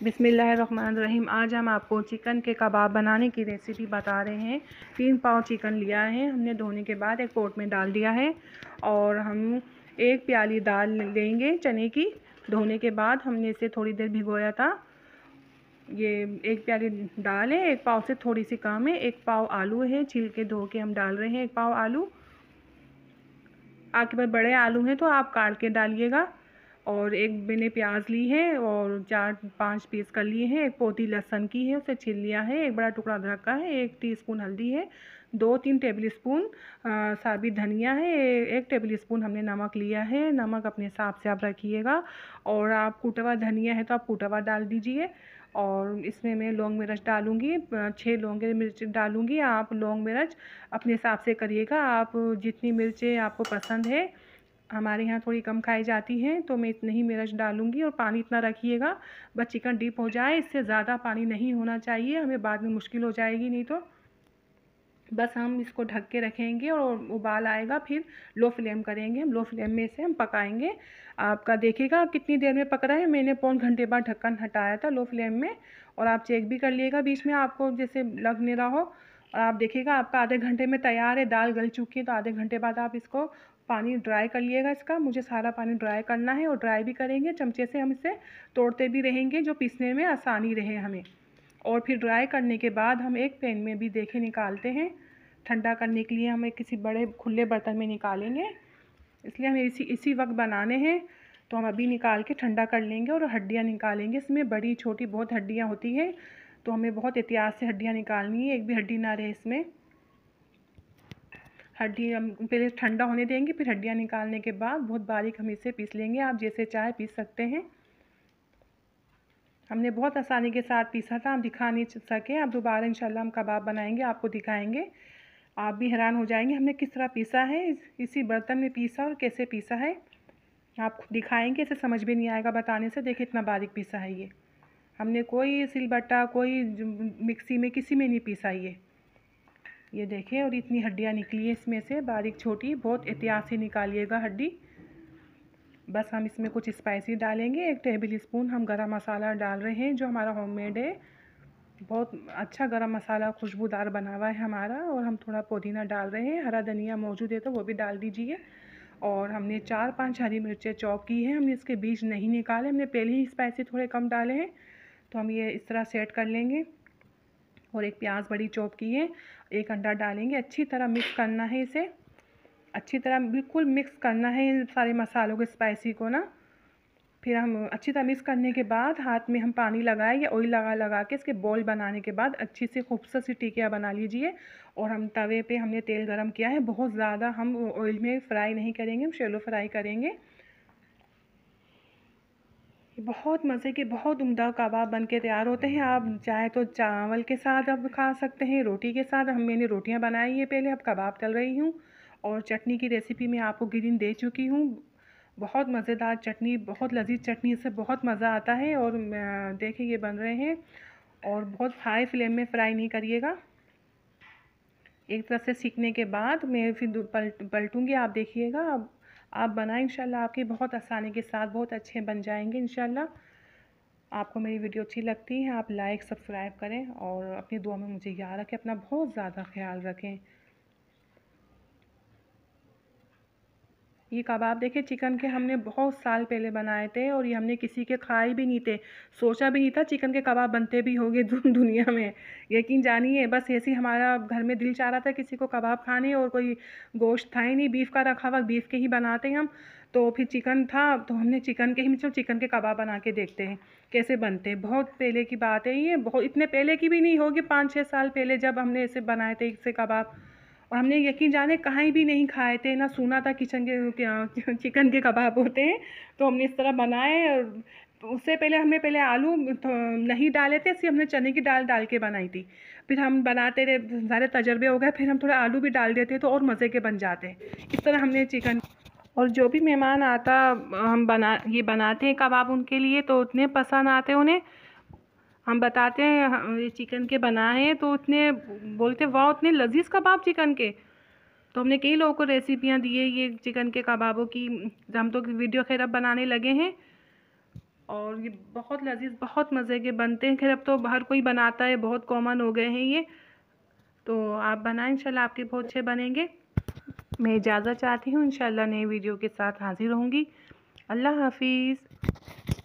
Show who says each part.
Speaker 1: बिस्मिल्लाहिर्रहमानिर्रहीम। आज हम आपको चिकन के कबाब बनाने की रेसिपी बता रहे हैं। 3 पाव चिकन लिया है हमने, धोने के बाद एक पॉट में डाल दिया है। और हम 1 प्याली दाल लेंगे चने की। धोने के बाद हमने इसे थोड़ी देर भिगोया था। ये 1 प्याली दाल है, 1 पाव से थोड़ी सी कम है। 1 पाव आलू है, छिल के धो के हम डाल रहे हैं 1 पाव आलू। आपके पास बड़े आलू हैं तो आप काट के डालिएगा। और एक मैंने प्याज ली है और 4-5 पीस कर लिए हैं। 1 पोती लहसुन की है, उसे छील लिया है। 1 बड़ा टुकड़ा अदरक का है। 1 टीस्पून हल्दी है। 2-3 टेबल स्पून साबित धनिया है। 1 टेबल स्पून हमने नमक लिया है। नमक अपने हिसाब से आप रखिएगा। और आप कूटा हुआ धनिया है तो आप कूटा हुआ डाल दीजिए। और इसमें मैं लौंग मिर्च डालूँगी, 6 लौंग मिर्च डालूँगी। आप लौंग मिर्च अपने हिसाब से करिएगा, आप जितनी मिर्चें आपको पसंद है। हमारे यहाँ थोड़ी कम खाई जाती हैं तो मैं इतनी ही मिर्च डालूँगी। और पानी इतना रखिएगा बस चिकन डीप हो जाए, इससे ज़्यादा पानी नहीं होना चाहिए, हमें बाद में मुश्किल हो जाएगी नहीं तो। बस हम इसको ढक के रखेंगे और उबाल आएगा फिर लो फ्लेम करेंगे। हम लो फ्लेम में इसे हम पकाएंगे। आपका देखिएगा कितनी देर में पक रहा है। मैंने पौन घंटे बाद ढक्कन हटाया था लो फ्लेम में। और आप चेक भी कर लिएगा बीच में, आपको जैसे लग नहीं रहा हो। और आप देखिएगा आपका आधे घंटे में तैयार है, दाल गल चुकी है। तो आधे घंटे बाद आप इसको पानी ड्राई कर लिएगा इसका। मुझे सारा पानी ड्राई करना है और ड्राई भी करेंगे। चमचे से हम इसे तोड़ते भी रहेंगे जो पीसने में आसानी रहे हमें। और फिर ड्राई करने के बाद हम एक पैन में भी देखे निकालते हैं। ठंडा करने के लिए हमें किसी बड़े खुले बर्तन में निकालेंगे, इसलिए हमें इसी वक्त बनाने हैं। तो हम अभी निकाल के ठंडा कर लेंगे और हड्डियाँ निकालेंगे। इसमें बड़ी छोटी बहुत हड्डियाँ होती हैं तो हमें बहुत एहतियात से हड्डियाँ निकालनी है, एक भी हड्डी ना रहे इसमें। हड्डी हम पहले ठंडा होने देंगे, फिर हड्डियाँ निकालने के बाद बहुत बारीक हम इसे पीस लेंगे। आप जैसे चाहे पीस सकते हैं। हमने बहुत आसानी के साथ पीसा था, हम दिखा नहीं सके। अब दोबारा इंशाल्लाह हम कबाब बनाएंगे, आपको दिखाएंगे। आप भी हैरान हो जाएंगे हमने किस तरह पीसा है, इसी बर्तन में पीसा और कैसे पीसा है। आप दिखाएंगे, इसे समझ भी नहीं आएगा बताने से। देखिए इतना बारीक पीसा है ये। हमने कोई सिलबट्टा, कोई मिक्सी में, किसी में नहीं पीसा ये देखिए। और इतनी हड्डियाँ निकली है इसमें से बारीक छोटी, बहुत एहतियात से निकालिएगा हड्डी। बस हम इसमें कुछ स्पाइसी डालेंगे। 1 टेबल स्पून हम गरम मसाला डाल रहे हैं जो हमारा होममेड है। बहुत अच्छा गरम मसाला खुशबूदार बना हुआ है हमारा। और हम थोड़ा पुदीना डाल रहे हैं, हरा धनिया मौजूद है तो वो भी डाल दीजिए। और हमने 4-5 हरी मिर्चें चॉप की हैं, हमने इसके बीज नहीं निकाले, हमने पहले ही स्पाइसी थोड़े कम डाले हैं। तो हम ये इस तरह सेट कर लेंगे। और 1 प्याज बड़ी चॉप की है। 1 अंडा डालेंगे। अच्छी तरह मिक्स करना है इसे, अच्छी तरह बिल्कुल मिक्स करना है इन सारे मसालों को, स्पाइसी को ना। फिर हम अच्छी तरह मिक्स करने के बाद हाथ में हम पानी लगाए या ऑयल लगा के इसके बॉल बनाने के बाद अच्छी से खूबसूरत सी टिकिया बना लीजिए। और हम तवे पे हमने तेल गरम किया है, बहुत ज़्यादा हम ऑयल में फ्राई नहीं करेंगे, हम शैलो फ्राई करेंगे। बहुत मज़े के, बहुत उम्दा कबाब बन के तैयार होते हैं। आप चाहे तो चावल के साथ आप खा सकते हैं, रोटी के साथ। मैंने रोटियाँ बनाई है पहले, अब कबाब तल रही हूँ। और चटनी की रेसिपी मैं आपको गिरिन दे चुकी हूँ। बहुत मज़ेदार चटनी, बहुत लजीज चटनी, इससे बहुत मज़ा आता है। और देखिए ये बन रहे हैं। और बहुत हाई फ्लेम में फ्राई नहीं करिएगा। एक तरफ से सीखने के बाद मैं फिर पलटूँगी, आप देखिएगा। अब आप बनाएं इंशाल्लाह, आपकी बहुत आसानी के साथ बहुत अच्छे बन जाएंगे इंशाल्लाह। आपको मेरी वीडियो अच्छी लगती है आप लाइक सब्सक्राइब करें और अपनी दुआ में मुझे याद रखें। अपना बहुत ज़्यादा ख्याल रखें। ये कबाब देखिए चिकन के हमने बहुत साल पहले बनाए थे और ये हमने किसी के खाए भी नहीं थे, सोचा भी नहीं था चिकन के कबाब बनते भी होंगे दुनिया में। यकीन जानिए, बस ऐसे ही हमारा घर में दिल चाह रहा था किसी को कबाब खाने, और कोई गोश्त था ही नहीं, बीफ का रखा हुआ, बीफ के ही बनाते हैं हम। तो फिर चिकन था तो हमने चिकन के ही, चलो चिकन के कबाब बना के देखते हैं कैसे बनते हैं। बहुत पहले की बात है ये, बहुत इतने पहले की भी नहीं होगी, 5-6 साल पहले जब हमने ऐसे बनाए थे इससे कबाब। और हमने यकीन जाने कहीं भी नहीं खाए थे, ना सुना था चिकन के कबाब होते हैं। तो हमने इस तरह बनाए। और उससे पहले हमने आलू नहीं डाले थे, इसलिए हमने चने की दाल डाल के बनाई थी। फिर हम बनाते रहे, सारे तजर्बे हो गए, फिर हम थोड़ा आलू भी डाल देते तो और मज़े के बन जाते। इस तरह हमने चिकन। और जो भी मेहमान आता हम ये बनाते हैं कबाब उनके लिए, तो उतने पसंद आते उन्हें। हम बताते हैं ये चिकन के बनाए हैं तो उतने बोलते वाह उतने लजीज कबाब चिकन के। तो हमने कई लोगों को रेसिपियाँ दी है ये चिकन के कबाबों की। हम तो वीडियो खैर अब बनाने लगे हैं। और ये बहुत लजीज, बहुत मज़े के बनते हैं। खैर अब तो हर कोई बनाता है, बहुत कॉमन हो गए हैं ये। तो आप बनाएं, इंशाल्लाह आपके बहुत अच्छे बनेंगे। मैं इजाज़त चाहती हूँ, इंशाल्लाह नए वीडियो के साथ हाज़िर होंगी। अल्लाह हाफिज़।